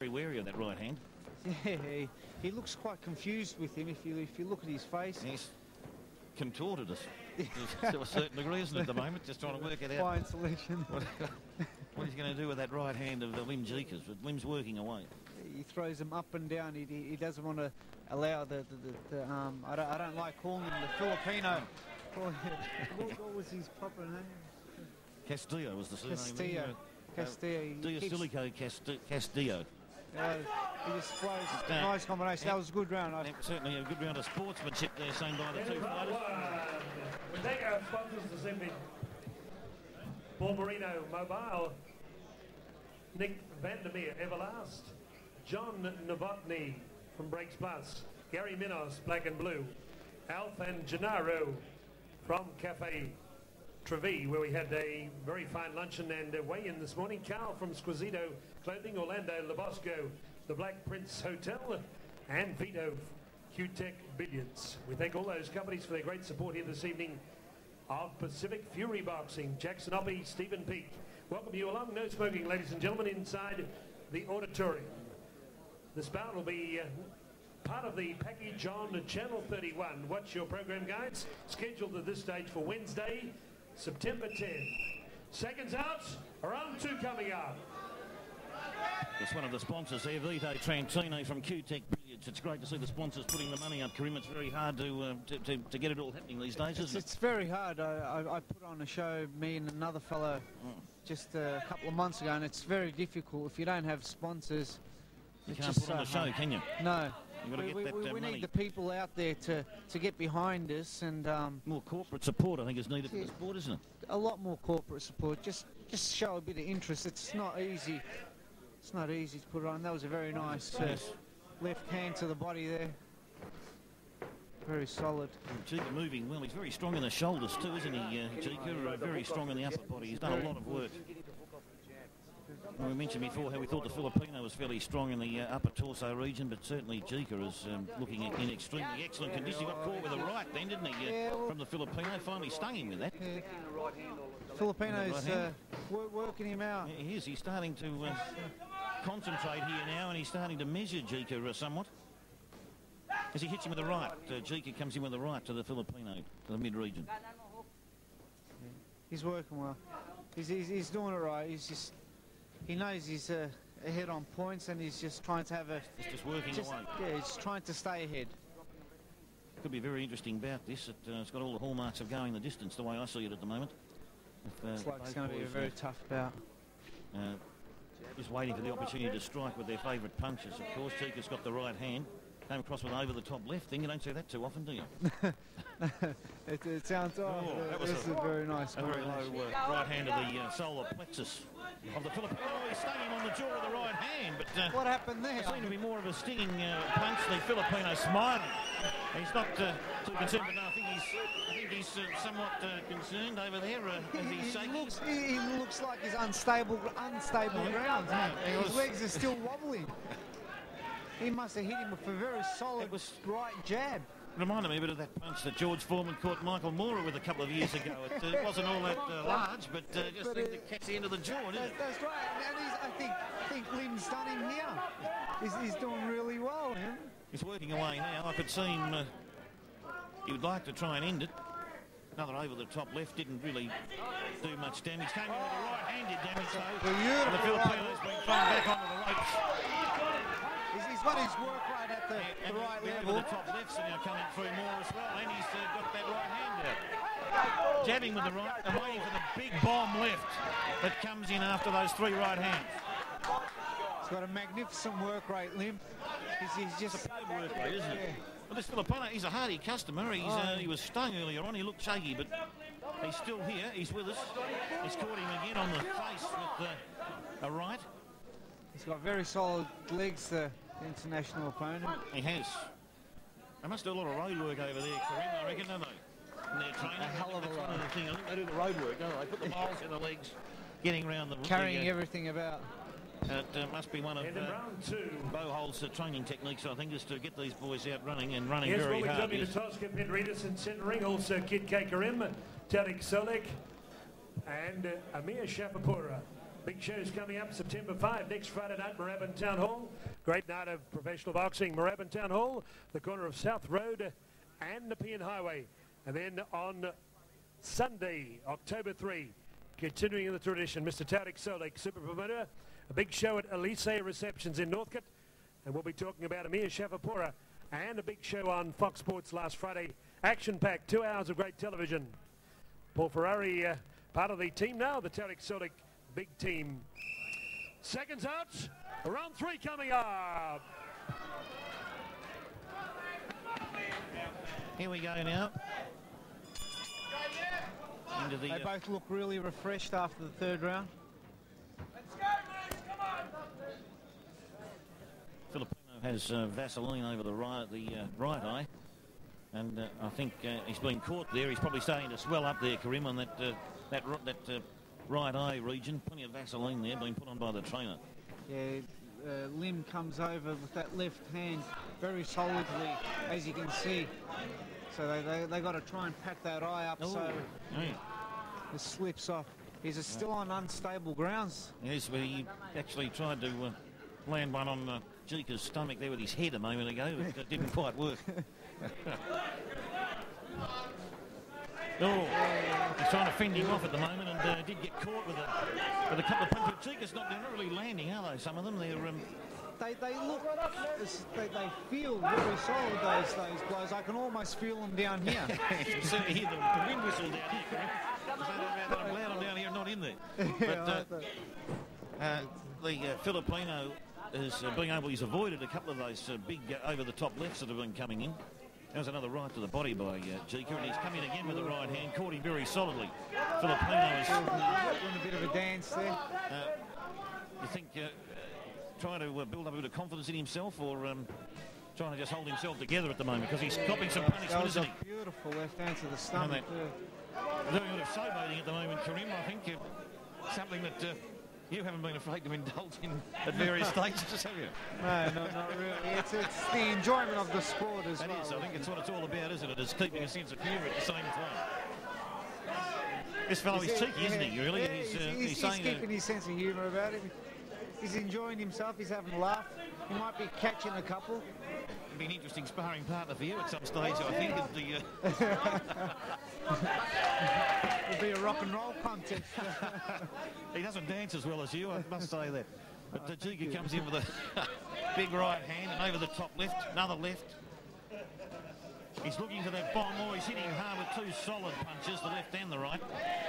Very wary of that right hand. Yeah, he looks quite confused with him if you look at his face. He's contorted us to a certain degree, isn't it, at the moment? Just trying to work it out. Fine selection. What he's going to do with that right hand of Lim Jeka's, but Lim's working away. He throws them up and down. He doesn't want to allow the I don't like calling him the Filipino. What was his proper name? Castillo was the surname. Castillo. Castillo. Castillo. He just flows. Nice combination. That was a good round. Certainly a good round of sportsmanship there, seen by the two fighters. We thank our sponsors this evening. Paul Marino Mobile, Nick Vandermeer Everlast, John Novotny from Breaks Plus, Gary Minos Black and Blue, Alf and Gennaro from Cafe Trevi, where we had a very fine luncheon and weigh-in this morning. Carl from Squisito Clothing, Orlando Labosco, the Black Prince Hotel, and Vito Q-Tech Billiards. We thank all those companies for their great support here this evening of Pacific Fury Boxing. Jackson Oppie, Stephen Peake. Welcome you along. No smoking, ladies and gentlemen, inside the auditorium. This bout will be part of the package on Channel 31. Watch your program, guys. Scheduled at this stage for Wednesday, September 10. Seconds out, round 2 coming up. It's one of the sponsors there, Vito Trantino from Q-Tech Billiards. It's great to see the sponsors putting the money up, Karim. It's very hard to get it all happening these days, isn't it? It's very hard. I put on a show, me and another fellow, just a couple of months ago, and it's very difficult. If you don't have sponsors, you can't put on the show, can you? No. You've got to get that we money. need the people out there to get behind us, and more corporate support, I think, is needed for the sport, isn't it? A lot more corporate support. Just show a bit of interest. It's not easy. It's not easy to put it on. That was a very nice left hand to the body there. Very solid. Jeka moving well. He's very strong in the shoulders too, isn't he, Jeka? Very strong in the upper body. He's done a lot of work. Well, we mentioned before how we thought the Filipino was fairly strong in the upper torso region, but certainly Jeka is looking in extremely excellent condition. He got caught with a right then, didn't he, from the Filipino? Finally stung him with that. Yeah. Filipino's working him out. Yeah, he is. He's starting to concentrate here now, and he's starting to measure Jeka somewhat. As he hits him with the right, Jeka comes in with the right to the Filipino, to the mid-region. He's working well. He's doing it right. He knows he's ahead on points, and he's just trying to have a... He's just working away. Yeah, he's trying to stay ahead. Could be a very interesting bout, this. It's got all the hallmarks of going the distance, the way I see it at the moment. Looks like it's going to be a very tough bout. Just waiting for the opportunity to strike with their favourite punches, of course. Jeka's got the right hand. Came across with over-the-top left thing. You don't see that too often, do you? it sounds off. That was a very nice very low right hand of the solar plexus of the Filipino. Oh, he stung him on the jaw with the right hand, but... what happened there? It seemed to be more of a stinging punch. The Filipino smiling. He's not too concerned, but no, I think he's somewhat concerned over there as he's shaking. He looks like he's unstable ground. His legs are still wobbling. He must have hit him with a very solid right jab. Reminded me a bit of that punch that George Foreman caught Michael Moore with a couple of years ago. It wasn't all that large, but just seemed to catch the end of the jaw, didn't it? That's right. And I think Lim's done him here. He's doing really well, man. He's working away now. I could see him. He would like to try and end it. Another over-the-top left didn't really do much damage. Came in with the right hand did damage, though. And the Filipino's been thrown back onto the ropes. He's got his work right at the right level. The top lefts are now coming through more as well, and he's got that right hand out. Jabbing with the right and waiting for the big bomb left that comes in after those 3 right hands. He's got a magnificent work rate, Lim. He's just a superb work rate, isn't it? Yeah. Well, this Filipino, he's a hardy customer. He was stung earlier on. He looked shaky, but he's still here. He's with us. He's caught him again on the face with a right. He's got very solid legs, the international opponent. He has. They must do a lot of road work over there, Karim, I reckon, don't they? In their training. A hell of a lot. I think they do the road work, don't they? They put the miles in the legs, getting around the... Carrying everything about. It must be one of Bohol's training techniques, I think, is to get these boys out running and running very hard. Yes, Tosca, Pedritas in centering, also Kid K. Karim, Tarek Solek, and Amir Shapapura. Big shows coming up September 5, next Friday night, Moorabbin Town Hall. Great night of professional boxing, Moorabbin Town Hall, the corner of South Road and Nepean Highway. And then on Sunday, October 3, continuing in the tradition, Mr. Taurik Solik, super promoter, a big show at Elise Receptions in Northcote. And we'll be talking about Amir Shafapura and a big show on Fox Sports last Friday. Action-packed, 2 hours of great television. Paul Ferrari, part of the team now, the Taurik Solik big team. Seconds out, round 3 coming up. Here we go now. Into the, they both look really refreshed after the 3rd round. Let's go, boys, come on. Filipino has Vaseline over the right eye, and I think he's been caught there. He's probably starting to swell up there, Karim, on that right eye region. Plenty of Vaseline there being put on by the trainer. Yeah, Lim comes over with that left hand very solidly, as you can see. So they got to try and pack that eye up. Ooh. So it slips off. He's still on unstable grounds. Yes, but he actually tried to land one on Jeka's stomach there with his head a moment ago, but it didn't quite work. Oh, he's trying to fend him off at the moment, and did get caught with a couple of punches. Jeka's they're not really landing, are they? Some of them, they're they look, they feel very solid, those blows. I can almost feel them down here. You can certainly hear the wind whistle down here. I'm glad I'm down here, not in there. But the Filipino is being able, he's avoided a couple of those big over-the-top lefts that have been coming in. There's another right to the body by Jeka, and he's come in again with the right hand, caught him very solidly. Filipino is doing a bit of a dance there. You think trying to build up a bit of confidence in himself, or trying to just hold himself together at the moment, because he's copping some punishment, isn't he? Beautiful left hand to the stomach. Doing a bit of showboating at the moment, Karim. I think something that you haven't been afraid to indulge in at various stages, have you? No, not really. It's the enjoyment of the sport as well. That is. I think it's what it's all about, isn't it? It's keeping a sense of humour at the same time. This fellow is cheeky, isn't he, really? Yeah, he's keeping his sense of humour about it. He's enjoying himself. He's having a laugh. He might be catching a couple. It'd be an interesting sparring partner for you at some stage, I think. It'll be a rock and roll contest. He doesn't dance as well as you, I must say that. But Jeka comes in with a big right hand and over the top left, another left. He's looking for that bomb, or he's hitting hard with 2 solid punches, the left and the right.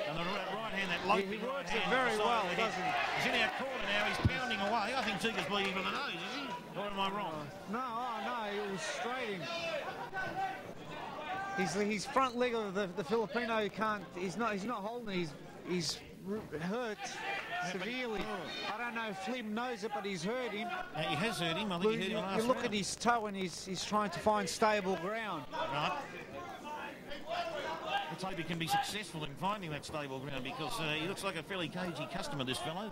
And the right hand, that low big right hand. He works it very well, doesn't he? He's in our corner now, he's pounding away. I think Jeka's bleeding from the nose, is he? Or am I wrong? No, it was straight in. His front leg of the Filipino can't, he's not holding, he's hurt severely. I don't know if Lim knows it, but he's hurt him. He has hurt him. I think he hurt him last round. You look at his toe and he's trying to find stable ground. Right. Let's hope he can be successful in finding that stable ground, because he looks like a fairly cagey customer, this fellow.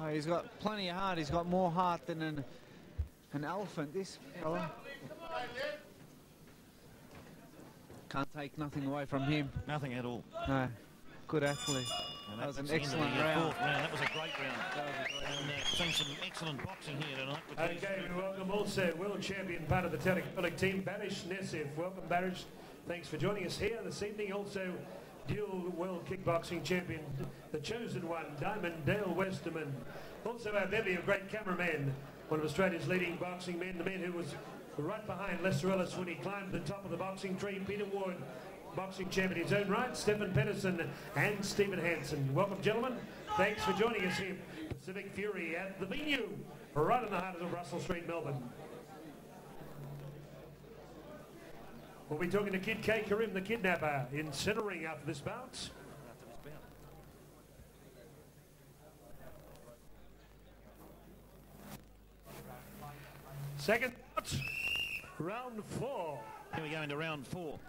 Oh, he's got plenty of heart. He's got more heart than an elephant, this fellow. Can't take nothing away from him. Nothing at all. No. Good athlete. That was an excellent round. 4th round. That was a great round. And seen some excellent boxing here tonight. Okay, we welcome also world champion, part of the Taurik team, Barish Nesif. Welcome, Barish. Thanks for joining us here this evening. Also, dual world kickboxing champion, the chosen one, Diamond Dale Westerman. Also our bevy of great cameramen, one of Australia's leading boxing men, the man who was right behind Lester Ellis when he climbed the top of the boxing tree, Peter Ward, boxing champion in his own right, Stephen Pedersen and Stephen Hansen. Welcome, gentlemen. Thanks for joining us here. Pacific Fury at the venue, right in the heart of Russell Street, Melbourne. We'll be talking to Kid K. Karim, the kidnapper, in centre ring after this bout. Second bout, round 4. Here we go into round 4.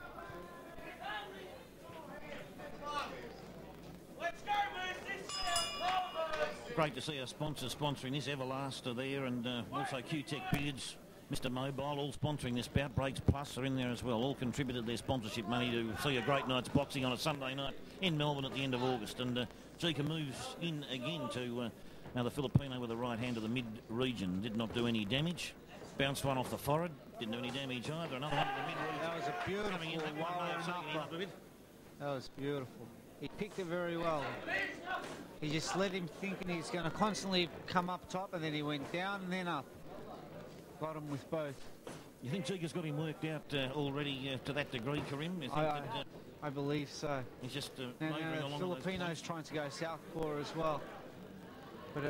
Great to see our sponsors sponsoring this. Everlast there, and also Q-Tech Beards, Mr. Mobile, all sponsoring this bout. Breaks Plus are in there as well. All contributed their sponsorship money to see a great night's boxing on a Sunday night in Melbourne at the end of August. And Jeka moves in again to Now the Filipino with the right hand to the mid-region did not do any damage. Bounced one off the forehead, didn't do any damage either. Another one to the mid-region. That was a beautiful Coming in, that one may have taken him up a bit. That was beautiful. He picked it very well. He just let him thinking he's going to constantly come up top, and then he went down and then up. Got him with both. You think Jeka's got him worked out already to that degree, Karim? You think that, I believe so. he's just Now motoring along the Filipino's trying to go southpaw as well. But